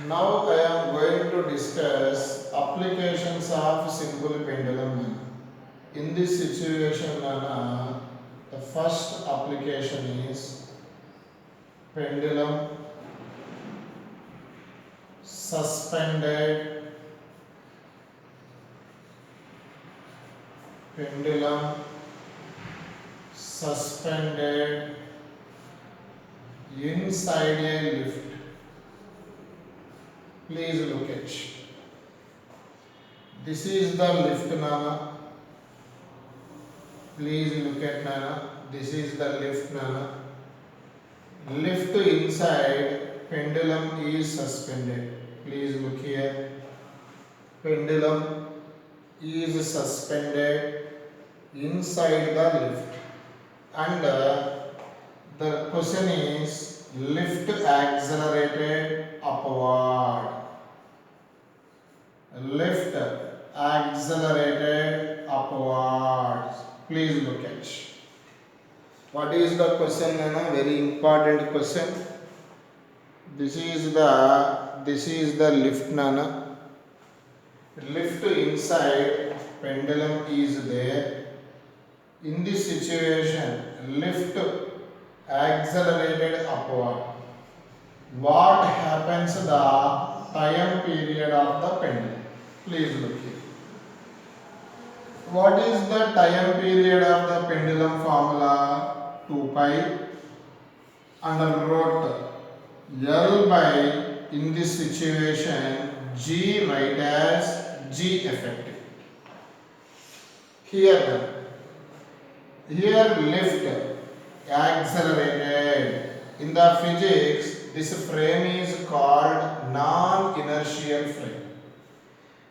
Now I am going to discuss applications of simple pendulum. In this situation, the first application is pendulum suspended, pendulum suspended inside a lift. Please look at. This is the lift, Nana. Please look at, Nana. This is the lift, Nana. Lift inside, pendulum is suspended. Please look here. Pendulum is suspended inside the lift. And the question is lift accelerated upward. Lift accelerated upwards. Please look at. What is the question, Nana? Very important question. This is the lift, Nana. Lift inside, pendulum is there. In this situation, lift accelerated upward. What happens the time period of the pendulum? Please look here. What is the time period of the pendulum formula? 2 pi under root L by, in this situation, G write as G effective. Here lift accelerated. In the physics, this frame is called non-inertial frame.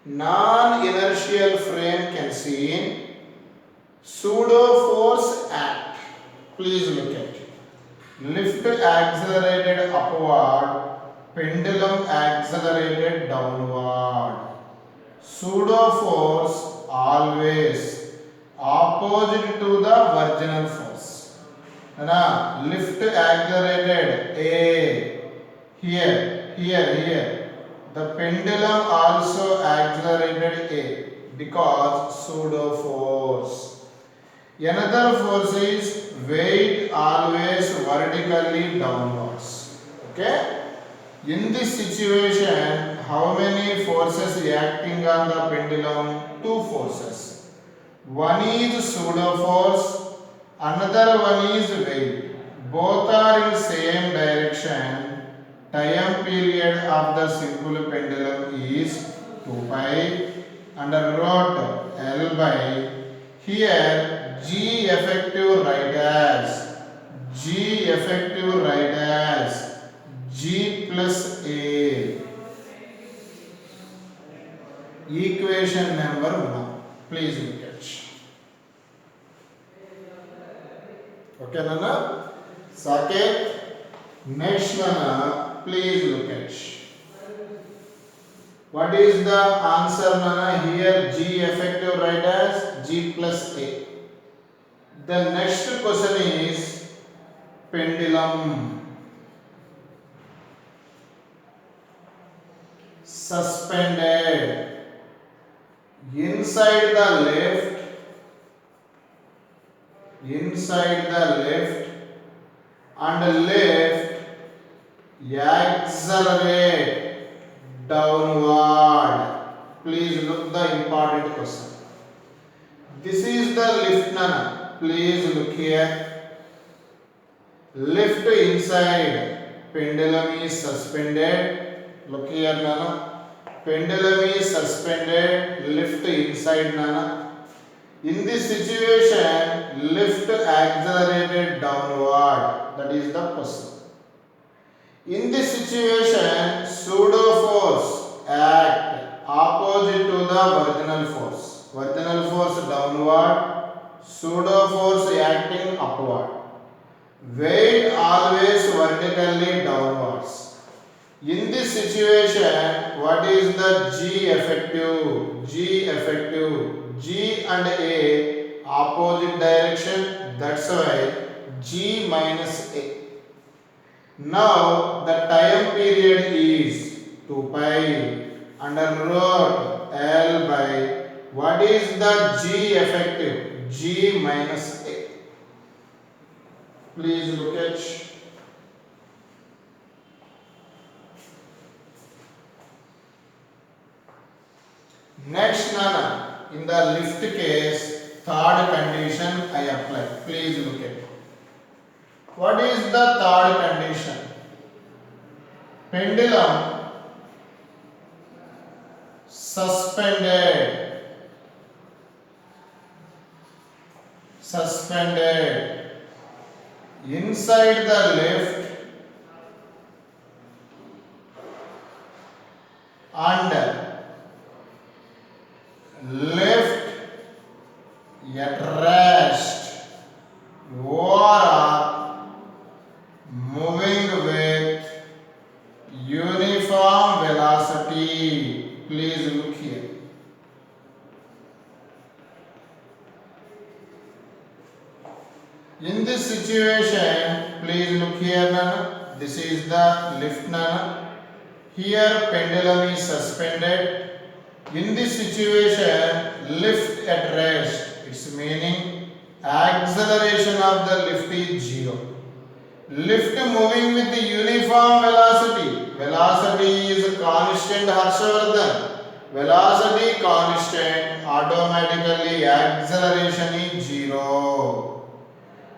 Non-inertial frame can see pseudo force act. Please look at it. Lift accelerated upward, pendulum accelerated downward. Pseudo force always opposite to the virginal force. Lift accelerated A. Here. The pendulum also accelerated A because pseudo force. Another force is weight always vertically downwards. Okay? In this situation, how many forces acting on the pendulum? 2 forces. One is pseudo force, another one is weight. Both are in same direction. Time period of the simple pendulum is 2 pi under root L by, here G effective write as G plus A. Equation number 1. Please look at. Okay, Nana? Second, next one, please look at. What is the answer, Nana? Here G effective write as G plus A. The next question is pendulum suspended inside the lift and lift accelerate downward. Please look the important question. This is the lift, Nana. Please look here. Lift inside, pendulum is suspended. Look here, Nana. Pendulum is suspended, lift inside, Nana. In this situation, lift accelerated downward. That is the question. In this situation, pseudo force act opposite to the virginal force. Virginal force downward, pseudo force acting upward. Weight always vertically downwards. In this situation, what is the G effective? G and A opposite direction. That's why G minus A. Now the time period is 2 pi under root L by what is the G effective? G minus A. Please look at next Nana. In the lift case, third condition I apply. Please look at what is the third condition? Pendulum suspended inside the lift and lift at rest or moving with uniform velocity. Please look here. In this situation, please look here Nana. This is the lift Nana. Here pendulum is suspended. In this situation, lift at rest. Its meaning acceleration of the lift is 0. Lift moving with the uniform velocity. Velocity is constant, Harshavardhan. Velocity constant, automatically acceleration is 0.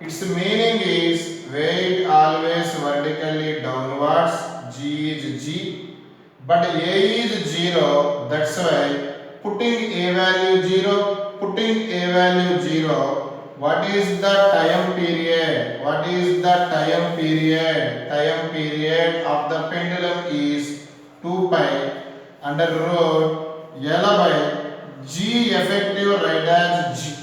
Its meaning is weight always vertically downwards. G is G, but A is 0. That's why putting A value 0, putting A value 0. What is the time period? What is the time period? Time period of the pendulum is 2 pi under root L by G effective right as G.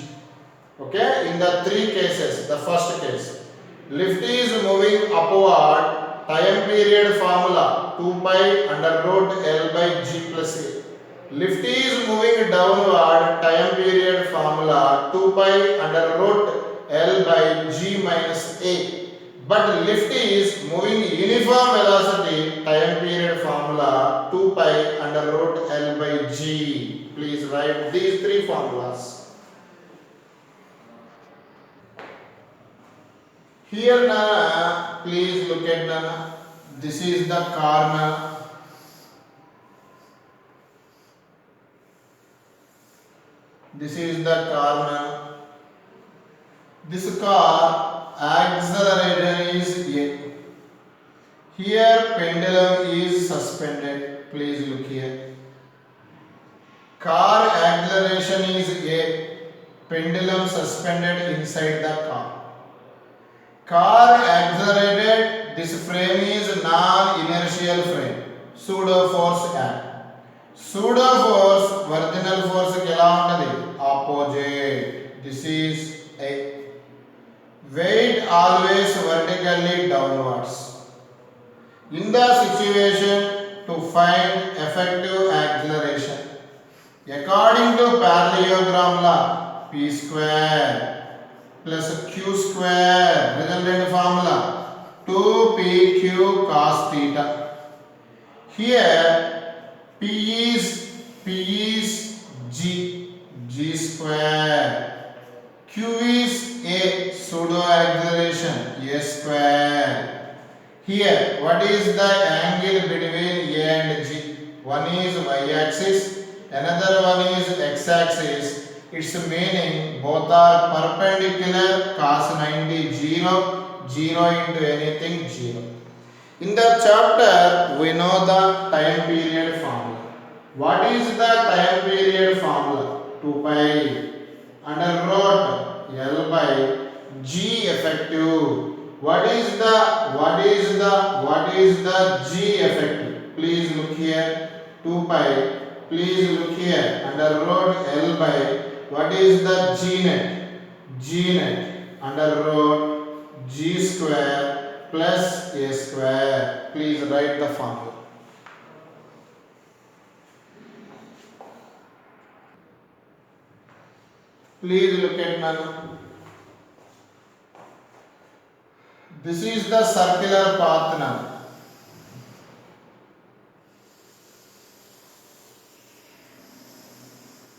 Okay, in the three cases, the first case, lift is moving upward, time period formula 2 pi under root L by G plus A. Lift is moving downward, time period formula 2 pi under root L by G minus A. But lift is moving uniform velocity, time period formula 2 pi under root L by G. Please write these three formulas. Here Nana, please look at Nana. This is the car Nana. This is the car Nana. This car acceleration is A. Here pendulum is suspended. Please look here. Car acceleration is A. Pendulum suspended inside the car. Car accelerated, this frame is non-inertial frame, pseudo force act. Pseudo force, virginal force ki ela untadi? Opposite. This is A. Weight always vertically downwards. In the situation to find effective acceleration, according to parallelogram law, P square plus Q square, resultant formula 2PQ cos theta. Here P is G square. Q is A, pseudo acceleration, A square. Here what is the angle between A and G? One is y axis, another one is x axis. Its meaning both are perpendicular, cos 90 0, 0 into anything 0. In the chapter we know the time period formula. What is the time period formula? 2 pi under root L by G effective. What is the G effective? Please look here. 2 pi. Please look here under root L by what is the G net? G net under root G square plus A square. Please write the formula. Please look at Nana. This is the circular path Nana.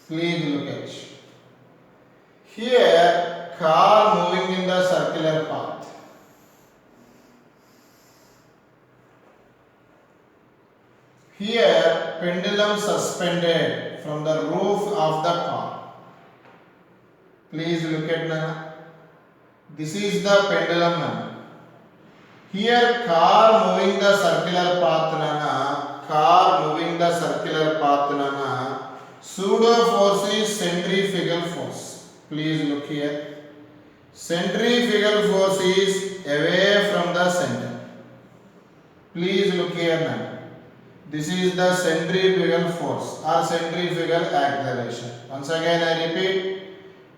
Please look at here. Car moving in the circular path. Here pendulum suspended from the roof of the car. Please look at Nana. This is the pendulum Nana. Here car moving the circular path Nana. Car moving the circular path Nana. Pseudo force is centrifugal force. Please look here. Centrifugal force is away from the center. Please look here now. This is the centrifugal force or centrifugal acceleration. Once again I repeat.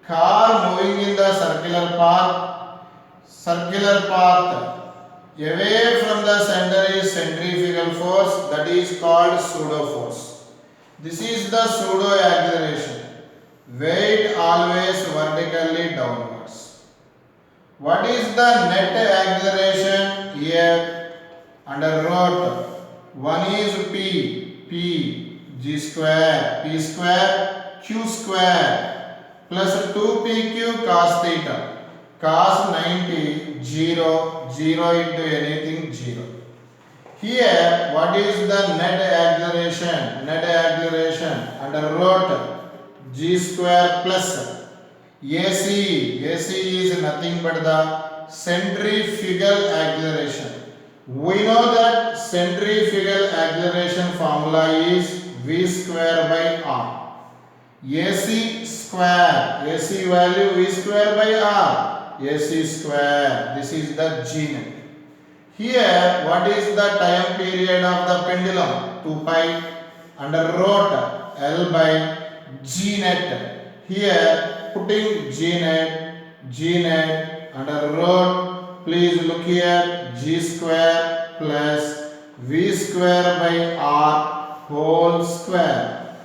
Car moving in the circular path away from the center is centrifugal force, that is called pseudo force. This is the pseudo acceleration. Weight always vertically downwards. What is the net acceleration here? Under root 1 is p g square p square q square plus 2pq cos theta. Cos 90 0 into anything 0. Here what is the net acceleration? Net acceleration under root g square plus AC is nothing but the centrifugal acceleration. We know that centrifugal acceleration formula is v square by r. AC square, AC value v square by r, AC square. This is the G net. Here what is the time period of the pendulum? 2 pi under root L by G net. Here putting G net under root, please look here, G square plus V square by R whole square.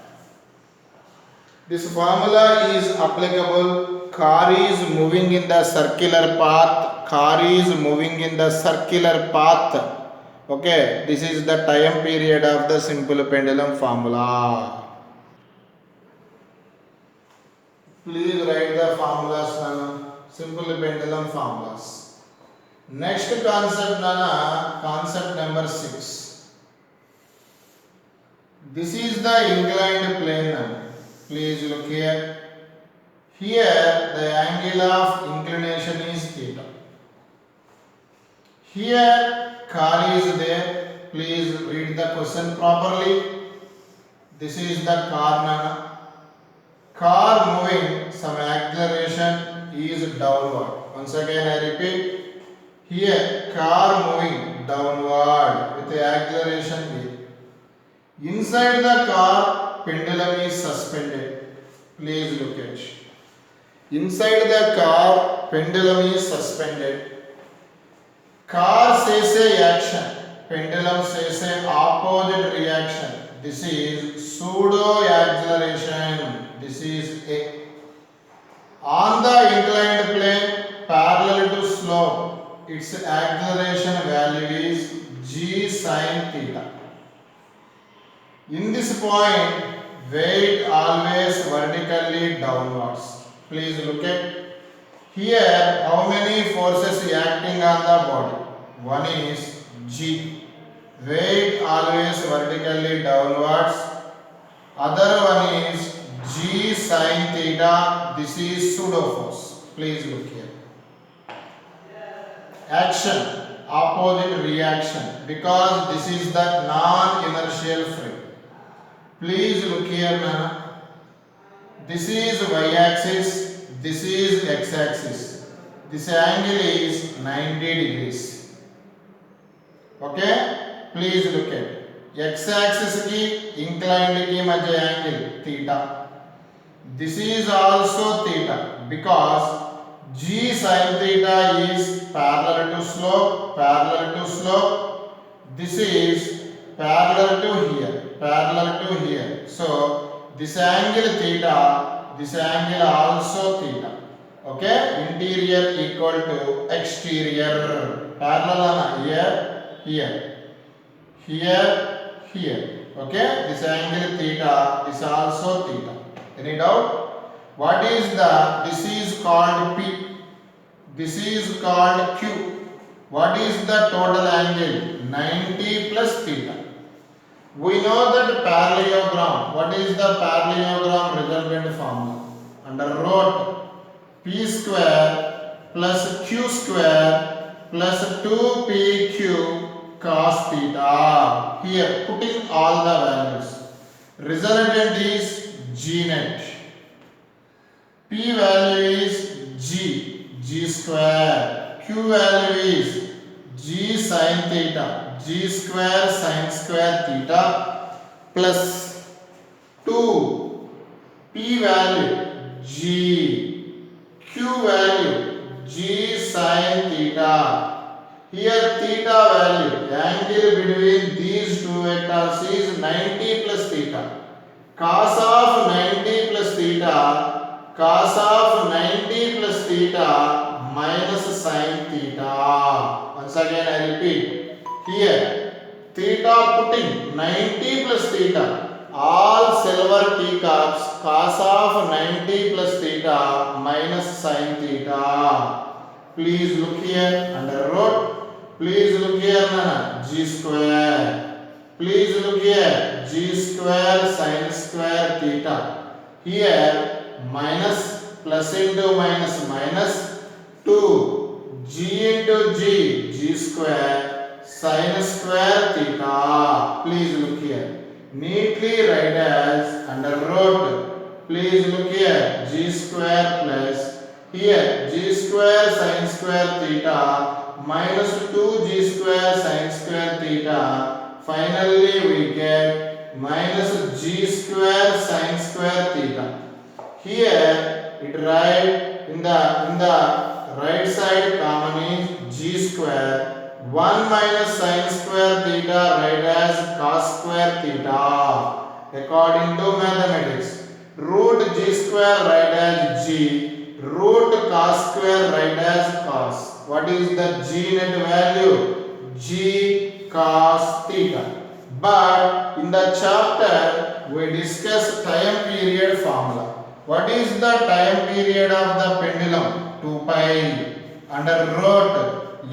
This formula is applicable. Car is moving in the circular path. Car is moving in the circular path. Okay, this is the time period of the simple pendulum formula. Please write the formulas, Nana. Simple pendulum formulas. Next concept, Nana, concept number 6. This is the inclined plane, Nana. Please look here. Here the angle of inclination is theta. Here car is there. Please read the question properly. This is the car, Nana. Car moving, some acceleration is downward. Once again I repeat. Here car moving downward with the acceleration V. Inside the car pendulum is suspended. Please look at. Inside the car pendulum is suspended. Car says a action, pendulum says a opposite reaction. This is pseudo acceleration. This is A. On the inclined plane parallel to slope, its acceleration value is g sin theta. In this point, weight always vertically downwards. Please look at here. How many forces acting on the body? One is G. Weight always vertically downwards. Other one is G sin theta. This is pseudo force. Please look here. Action, opposite reaction, because this is the non-inertial frame. Please look here, Nana. This is y-axis, this is x-axis. This angle is 90 degrees. Okay? Please look at x-axis ki inclined ki madhya angle theta. This is also theta because g sin theta is parallel to slope, This is parallel to here. So this angle theta, this angle also theta. Okay? Interior equal to exterior. Parallel here. Okay? This angle theta is also theta. Any doubt? What is the, this is called P, this is called Q. What is the total angle? 90 plus theta. We know that parallelogram. What is the parallelogram resultant formula? Under root P square plus Q square plus 2PQ cos theta. Here putting all the values. Resultant is G net. P value is G square. Q value is G sin theta, G square sin square theta plus 2 P value G, Q value G sin theta. Here theta value, angle between these two vectors is 90 plus theta. Cos of 90 plus theta, cos of 90 plus theta minus sin theta. Once again I repeat, here theta putting 90 plus theta, all silver teacups, cos of 90 plus theta minus sin theta. Please look here under root. Please look here Nana, G square. Please look here, G square sin square theta. Here minus plus into minus minus 2 G into G, G square sin square theta. Please look here. Neatly write as under root. Please look here, G square plus here G square sin square theta minus 2G square sin square theta. Finally we get minus G square sin square theta. Here it write in the right side common is G square. 1 minus sin square theta write as cos square theta. According to mathematics, root G square write as G, root cos square write as cos. What is the G net value? G cos theta. But in the chapter we discuss time period formula. What is the time period of the pendulum? 2 pi under root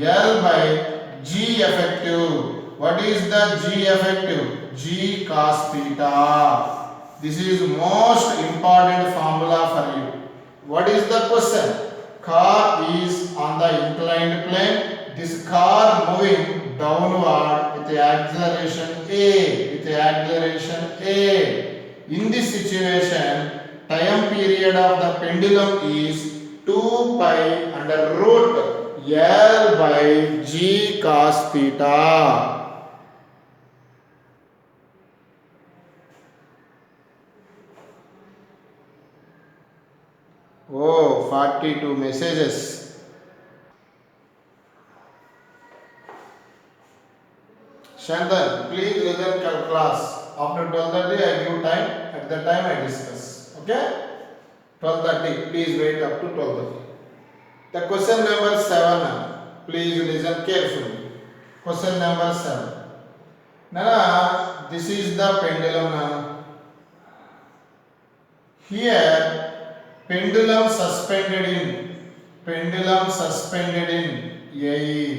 L by G effective. What is the G effective? G cos theta. This is most important formula for you. What is the question? Car is on the inclined plane. This car moving downward with the acceleration A. With the acceleration A. In this situation, time period of the pendulum is 2 pi under root L by G cos theta. Oh, 42 messages. Shantan, please listen to class. After 12:30 I give time. At that time I discuss. Okay? 12:30. Please wait up to 12:30. The question number 7. Please listen carefully. Question number 7. Nana, this is the pendulum. Nana. Here pendulum suspended in air.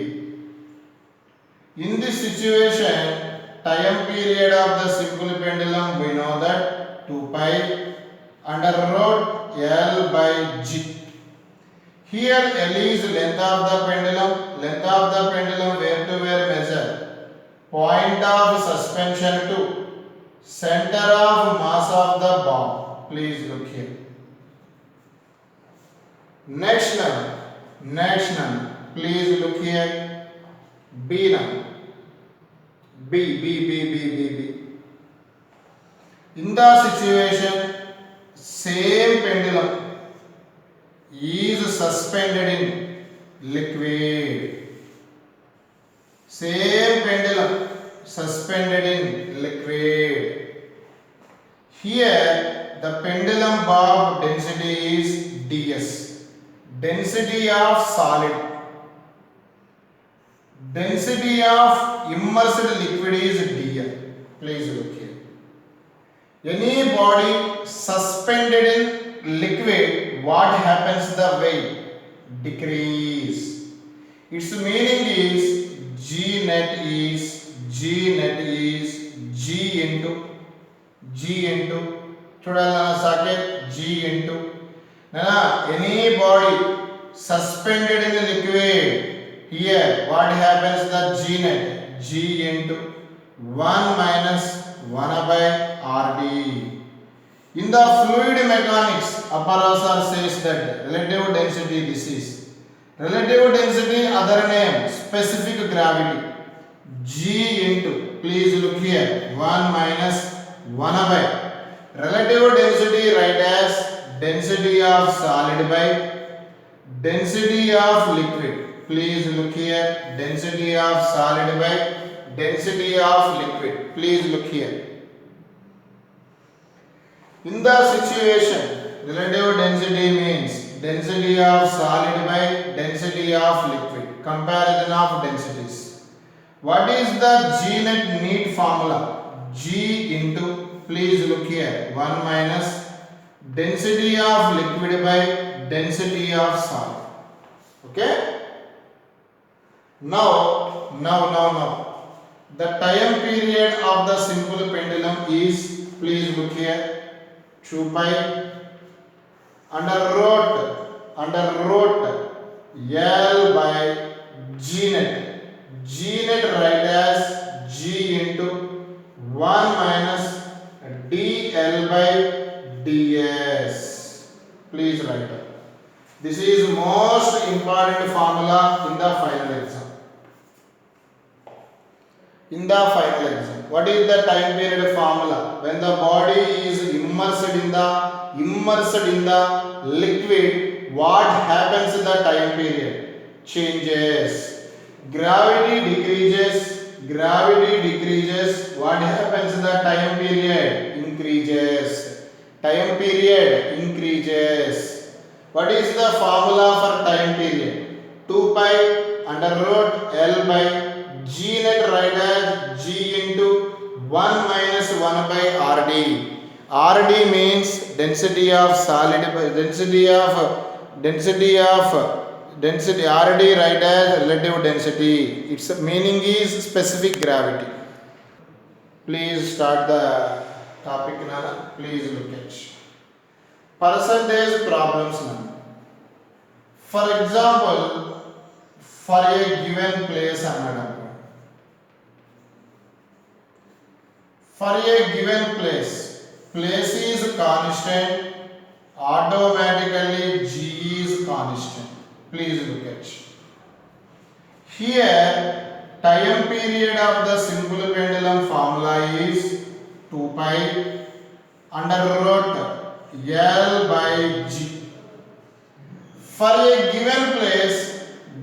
In this situation, time period of the simple pendulum we know that 2 pi under root L by G. Here L is length of the pendulum. Length of the pendulum where to where measure? Point of suspension to center of mass of the bomb. Please look here. Next number. Please look here. B number. B. In the situation, same pendulum is suspended in liquid. Same pendulum suspended in liquid. Here the pendulum bob density is ds. Density of solid. Density of immersed liquid is dl. Please look here. Any body suspended in liquid, what happens the weight? Decrease. Its meaning is G net is G into చూడాలి socket G into any body suspended in the liquid, here what happens the G net? G into 1 minus 1 by RD. In the fluid mechanics, Apparassar says that relative density, this is relative density, other name specific gravity, G into, please look here, 1 minus 1 by relative density, write as density of solid by density of liquid. Please look here, density of solid by density of liquid. Please look here. In the situation, relative density means density of solid by density of liquid. Comparison of densities. What is the G net neat formula? G into, please look here, 1 minus density of liquid by density of solid. Okay? Now, the time period of the simple pendulum is, please look here, 2 pi under root L by G net. G net write as G into 1 minus dl by ds. Please write it. This is most important formula in the final exam. In the final exam, what is the time period formula? When the body is immersed in the liquid, what happens in the time period? Changes. Gravity decreases. What happens in the time period? Increases. Time period increases. What is the formula for time period? 2 pi under root L by G net write as G into 1 minus 1 by RD. RD means density of solid by density. RD write as relative density. Its meaning is specific gravity. Please start the topic now. Please look at percentage problems now. For example, for a given place another. For a given place is constant, automatically G is constant. Please look at here. Time period of the simple pendulum formula is 2 pi under root L by G. For a given place,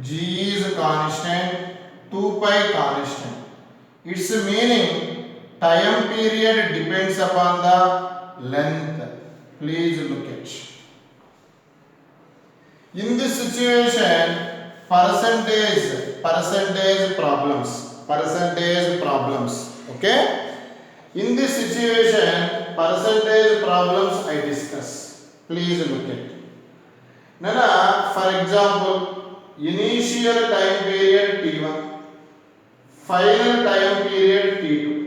G is constant, 2 pi constant. Its meaning time period depends upon the length. Please look at. In this situation, percentage problems. Okay? In this situation, percentage problems I discuss. Please look at. Nana, for example, initial time period T1, final time period T2.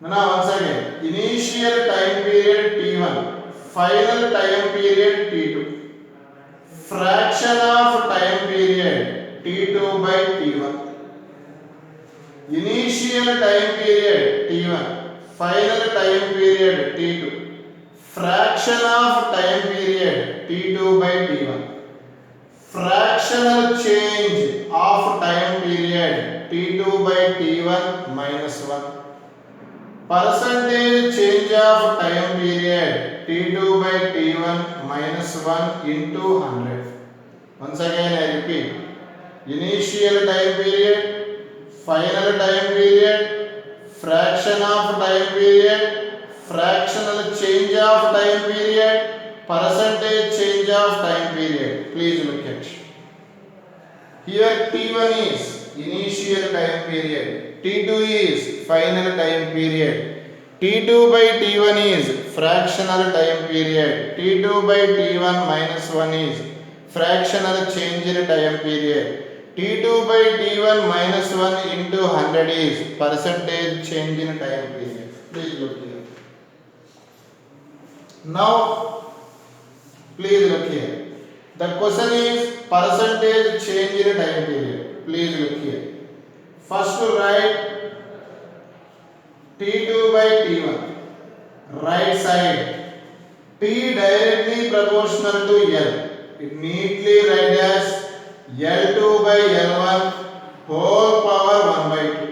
Now once again, initial time period T1, final time period T2, fraction of time period T2 by T1, initial time period T1, final time period T2, fraction of time period T2 by T1, fractional change of time period T2 by T1 minus 1. Percentage change of time period T2 by T1 minus 1 into 100. Once again I repeat. Initial time period, final time period, fraction of time period, fractional change of time period, percentage change of time period. Please look at. Here T1 is initial time period. T2 is final time period. T2 by T1 is fractional time period. T2 by T1 minus 1 is fractional change in time period. T2 by T1 minus 1 into 100 is percentage change in time period. Please look here. Now, please look here. The question is percentage change in time period. Please look here. First to write T2 by T1. Right side. T directly proportional to L. It neatly write as L2 by L1 whole power 1 by 2.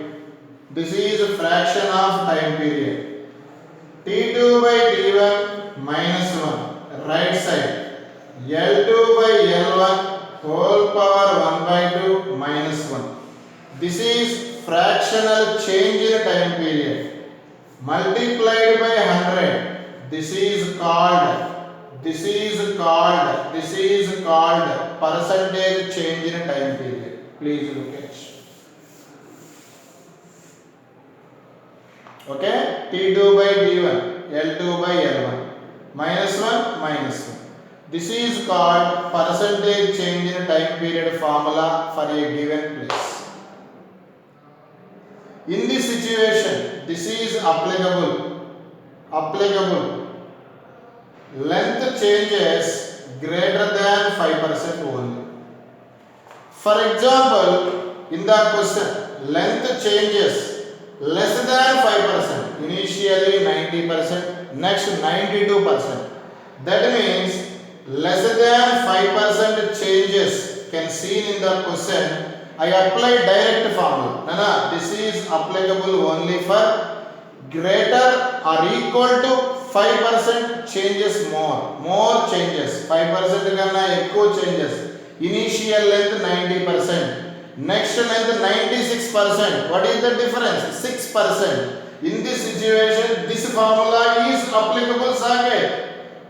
This is a fraction of time period. T2 by T1 minus 1. Right side. L2 by L1 whole power 1 by 2 minus 1. This is fractional change in time period. Multiplied by 100. This is called percentage change in time period. Please look at. Okay, T2 by T1, L2 by L1, minus 1, minus 1. This is called percentage change in time period formula for a given place. In this situation, this is applicable. Length changes greater than 5% only. For example, in the question, length changes less than 5%. Initially 90%, next 92%. That means less than 5% changes can seen in the question. I apply direct formula. Nana, this is applicable only for greater or equal to 5% changes more changes. 5% kanna ekku changes. Initial length 90%, next length 96%. What is the difference? 6%. In this situation, this formula is applicable, Saket.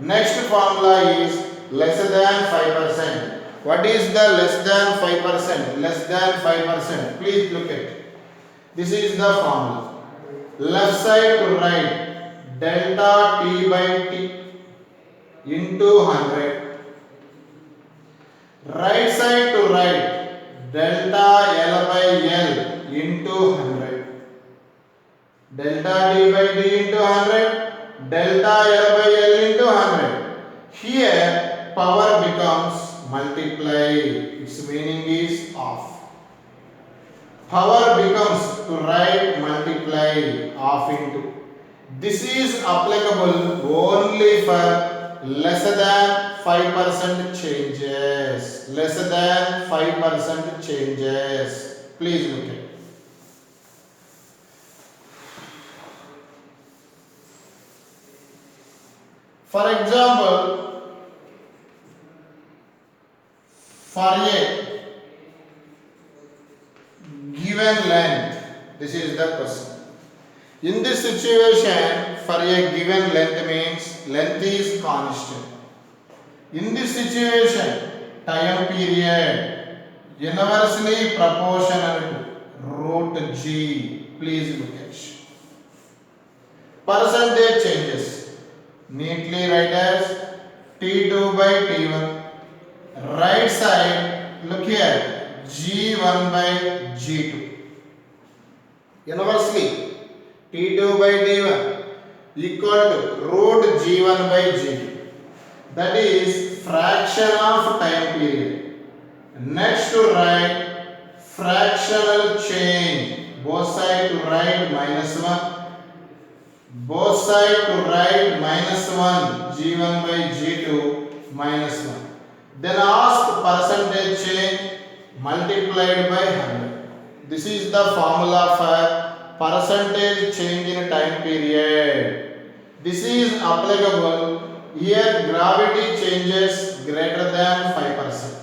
Next formula is less than 5%. What is the less than 5%? Less than 5%. Please look at. This is the formula. Left side to right, delta T by T into 100. Right side to right, delta L by L into 100. Delta T by T into 100, delta L by L into 100. Here power becomes multiply. Its meaning is off. Power becomes to right multiply off into. This is applicable only for less than 5% changes. Less than 5% changes. Please look at. For example, for a given length, this is the question. In this situation, for a given length means length is constant. In this situation, time period inversely proportional to root G. Please look at. Percentage changes. Neatly write as T2 by T1. Right side, look here, G1 by G2. Inversely, T2 by T1 equal to root G1 by G2. That is fraction of time period. Next to right, fractional change. Both side to right minus 1. Both side to right minus 1. G1 by G2 minus 1. Then ask percentage change multiplied by 100. This is the formula for percentage change in time period. This is applicable here. Gravity changes greater than 5%.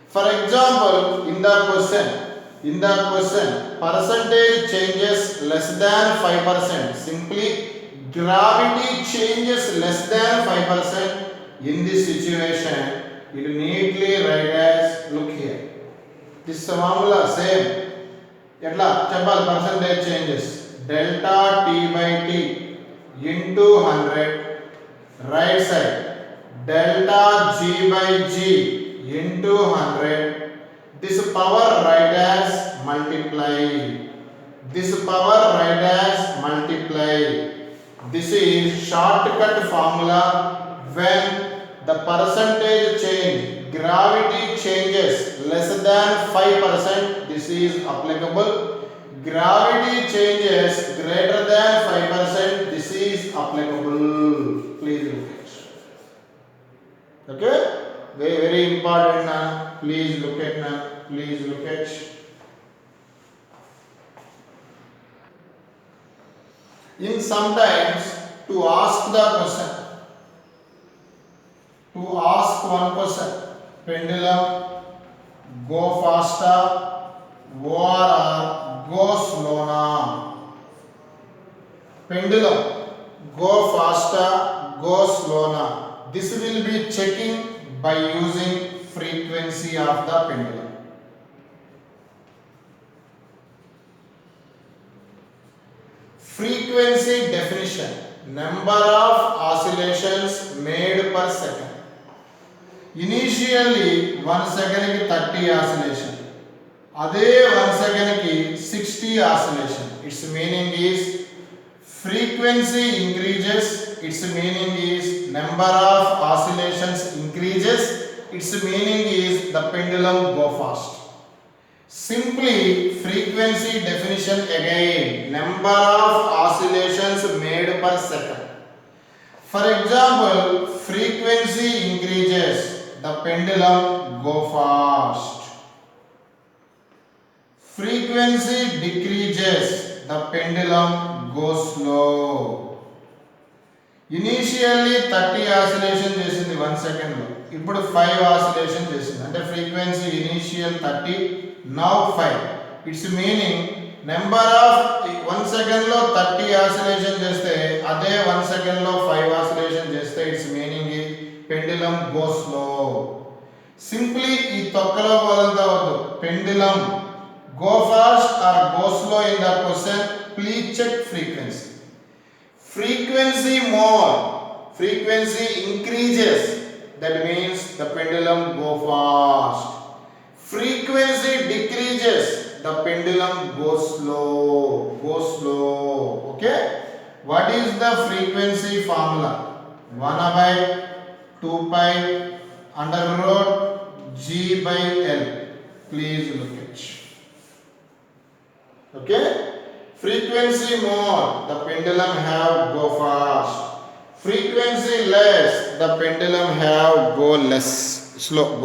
For example, in the question, percentage changes less than 5%. Simply gravity changes less than 5%. In this situation, it neatly write as, look here. This formula same. Etla chapal percentage changes. Delta T by T into 100, right side delta G by G into 100. This power write as multiply. This power write as multiply. This is shortcut formula when the percentage change, gravity changes less than 5%. This is applicable. Gravity changes greater than 5%. This is applicable. Please look at. Okay? Very, very important now. Please look at now. Please look at. In sometimes to ask the question, to ask one question, pendulum go faster or go slow now. Pendulum go faster, go slow now. This will be checking by using frequency of the pendulum. Frequency definition, number of oscillations made per second. Initially 1 second ki 30 oscillation. Adhe 1 second ki 60 oscillation. Its meaning is frequency increases, its meaning is number of oscillations increases, its meaning is the pendulum go fast. Simply frequency definition again, number of oscillations made per second. For example, frequency increases, the pendulum go fast. Frequency decreases, the pendulum goes slow. Initially 30 oscillation చేసింది 1 second లో, ఇప్పుడు 5 oscillation చేసింది. అంటే frequency initial 30, now 5. Its meaning number of 1 second లో 30 oscillation చేస్తే అదే 1 second లో 5 oscillation చేస్తే its meaning is pendulum goes slow. Simply ఈ తొక్కలో పోదంతా వద్దు. Pendulum go fast or go slow in the question, please check frequency. Frequency more, frequency increases, that means the pendulum go fast. Frequency decreases, the pendulum goes slow. Okay? What is the frequency formula? 1 by 2 pi under root G by L. Please look at. Okay? Frequency more, the pendulum have go fast. Frequency less, the pendulum have go slow.